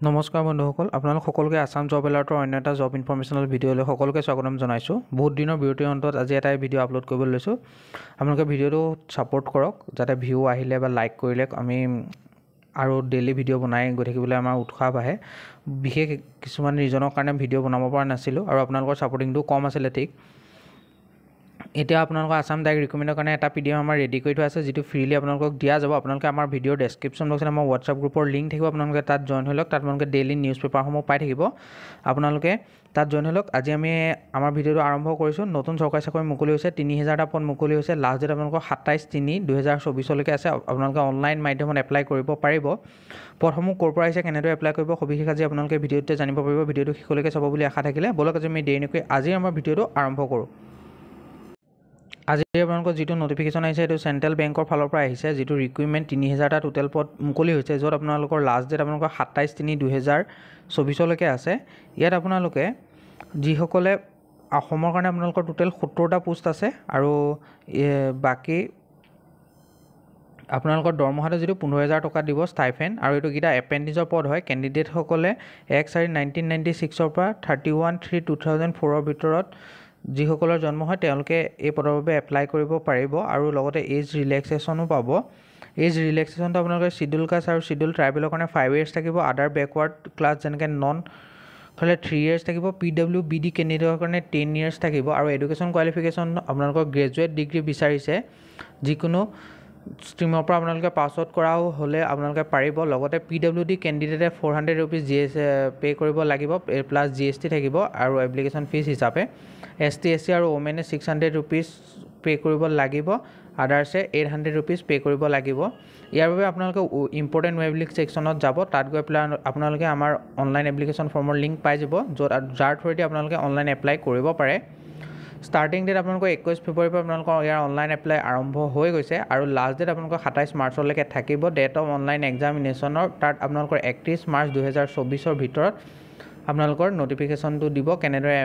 নমস্কাৰ বন্ধুসকল, আপোনালোক সকলোকে আসাম জব এলাৰ্টৰ অন্য এটা জব ইনফৰমেশ্যনেল ভিডিঅ'লৈ সকলোকে স্বাগতম জনাইছোঁ। বহুত দিনৰ বিৰতিৰ অন্তত আজি এটা ভিডিঅ' আপলোড কৰিবলৈ লৈছোঁ। আপোনালোকে ভিডিঅ'টো ছাপোৰ্ট কৰক, যাতে ভিউ আহিলে বা লাইক কৰিলে আমি আৰু ডেইলি ভিডিঅ' বনাই গৈ থাকিবলৈ আমাৰ উৎসাহ বাঢ়ে। বিশেষ কিছুমান ৰিজনৰ কাৰণে ভিডিঅ' বনাব পৰা নাছিলোঁ আৰু আপোনালোকৰ ছাপোৰ্টিংটো কম আছিলে ঠিক। এতিয়া আপোনালোকৰ আসাম ডাইৰেক্ট ৰিক্ৰুটমেণ্টৰ কাৰণে এটা PDF আমাৰ ৰেডি কৰি থোৱা আছে, যিটো ফ্ৰীলি আপোনালোকক দিয়া যাব। আপোনালোকে আমাৰ ভিডিঅ'ৰ ডেছক্ৰিপশ্যন বক্সত আমাৰ হোৱাটছআপ গ্ৰুপৰ লিংক থাকিব, আপোনালোকে তাত জইন হৈ লওক। তাত আপোনালোকে ডেইলি নিউজ পেপাৰসমূহ পাই থাকিব। আপোনালোকে তাত জইন হৈ লওক। আজি আমি আমাৰ ভিডিঅ'টো আৰম্ভ কৰিছোঁ। নতুন চৰকাৰী চাকৰি মুকলি হৈছে, 30,000টা পদ মুকলি হৈছে। লাষ্ট ডেট আপোনালোকৰ 27/3/2024লৈকে আছে। আপোনালোকে অনলাইন মাধ্যমত এপ্লাই কৰিব পাৰিব। পদসমূহ ক'ৰ পৰা আহিছে, কেনেদৰে এপ্লাই কৰিব, সবিশেষ আজি আপোনালোকে ভিডিঅ'টোতে জানিব পাৰিব। ভিডিঅ'টো শেষলৈকে চাব বুলি আশা থাকিলে বলক আজি আমি দেৰি নকৰি আজি আমাৰ ভিডিঅ'টো আৰম্ভ কৰোঁ। আজি আপোনালোকৰ যিটো নটিফিকেশ্যন আহিছে এইটো চেণ্ট্ৰেল বেংকৰ ফালৰ পৰা আহিছে, যিটো ৰিক্ৰুইটমেণ্ট 30,000টা টোটেল পদ মুকলি হৈছে, য'ত আপোনালোকৰ লাষ্ট ডেট আপোনালোকৰ 27/3/2024লৈকে আছে। ইয়াত আপোনালোকে যিসকলে অসমৰ কাৰণে আপোনালোকৰ টোটেল 70টা পোষ্ট আছে আৰু বাকী আপোনালোকৰ দৰমহাটো যিটো 15,000 টকা দিব ষ্টাইফেণ্ড, আৰু এইটোকেইটা এপেণ্ডিছৰ পদ হয়। কেণ্ডিডেটসকলে 1/4/1996 পৰা 31/3/2004 ভিতৰত যিসকলৰ জন্ম হয় তেওঁলোকে এই পদৰ বাবে এপ্লাই কৰিব পাৰিব আৰু লগতে এজ ৰিলেক্সেশ্যনো পাব। এজ ৰিলেক্সেশ্যনটো আপোনালোকে চিডিউল কাষ্ট আৰু চিডিউল ট্ৰাইবেলৰ কাৰণে 5 years থাকিব। আদাৰ বেকৱাৰ্ড ক্লাছ যেনেকৈ নন হ'লে 3 years থাকিব। PWBD কেণ্ডিডেটৰ কাৰণে 10 years থাকিব আৰু এডুকেশ্যন কোৱালিফিকেশ্যন আপোনালোকৰ গ্ৰেজুৱেট ডিগ্ৰী বিচাৰিছে। যিকোনো ষ্ট্ৰীমৰ পৰা আপোনালোকে পাছ আউট কৰাও হ'লে আপোনালোকে পাৰিব। লগতে PWD কেণ্ডিডেটে 400 rupees পে' কৰিব লাগিব, প্লাছ GST থাকিব আৰু এপ্লিকেশ্যন ফিজ হিচাপে। ST SC আৰু ওমেনে 600 rupees পে' কৰিব লাগিব, আদাৰ্ছে 800 rupees পে' কৰিব লাগিব। ইয়াৰ বাবে আপোনালোকে ইম্পৰ্টেণ্ট ৱেব লিংক ছেকশ্যনত যাব। তাত গৈ পেলাই আপোনালোকে আমাৰ অনলাইন এপ্লিকেশ্যন ফৰ্মৰ লিংক পাই যাব, যাৰ থ্ৰুৱেদি আপোনালোকে অনলাইন এপ্লাই কৰিব পাৰে। ষ্টাৰ্টিং ডেট আপোনালোকৰ 21 ফেব্ৰুৱাৰীৰ পৰা আপোনালোকৰ ইয়াৰ অনলাইন এপ্লাই আৰম্ভ হৈ গৈছে আৰু লাষ্ট ডেট আপোনালোকৰ 27 মাৰ্চলৈকে থাকিব। ডেট অফ অনলাইন এক্সামিনেশ্যনৰ তাত আপোনালোকৰ 31 মাৰ্চ 2024 ভিতৰত আপোনালোকৰ নটিফিকেশ্যনটো দিব, কেনেদৰে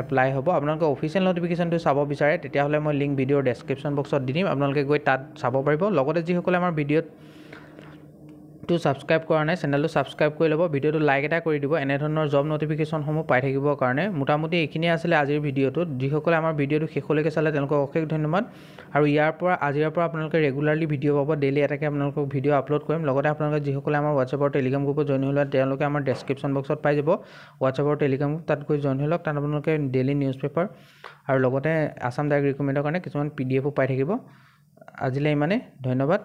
এপ্লাই হ'ব। আপোনালোকে অফিচিয়েল নটিফিকেশ্যনটো চাব বিচাৰে তেতিয়াহ'লে মই লিংক ভিডিঅ'ৰ ডেছক্ৰিপশ্যন বক্সত দি দিম, আপোনালোকে গৈ তাত চাব পাৰিব। লগতে যিসকলে আমাৰ ভিডিঅ'টো ছাবস্ক্ৰাইব কৰা নাই, চেনেলটো ছাবস্ক্ৰাইব কৰি ল'ব, ভিডিঅ'টো লাইক এটা কৰি দিব এনেধৰণৰ জব নটিফিকেশ্যনসমূহ পাই থাকিবৰ কাৰণে। মোটামুটি এইখিনিয়ে আছিলে আজিৰ ভিডিঅ'টোত। যিসকলে আমাৰ ভিডিঅ'টো শেষলৈকে চালে তেওঁলোকক অশেষ ধন্যবাদ। আৰু আজিৰ পৰা আপোনালোকে ৰেগুলাৰলি ভিডিঅ' পাব, ডেইলি এটাকৈ আপোনালোকক ভিডিঅ' আপলোড কৰিম। লগতে আপোনালোকে যিসকলে আমাৰ হোৱাটছআপ আৰু টেলিগ্ৰাম গ্ৰুপত জইন হৈ লয় তেওঁলোকে আমাৰ ডেছক্ৰিপশ্যন বক্সত পাই যাব হোৱাটছআপ আৰু টেলিগ্ৰাম গ্ৰুপ, তাত গৈ জইন হৈ লওক। তাত আপোনালোকে ডেইলি নিউজ পেপাৰ আৰু লগতে আসাম ডাইৰেক্ট ৰিক্ৰুটমেণ্টৰ কাৰণে কিছুমান PDFও পাই থাকিব। আজিলৈ ইমানেই, ধন্যবাদ।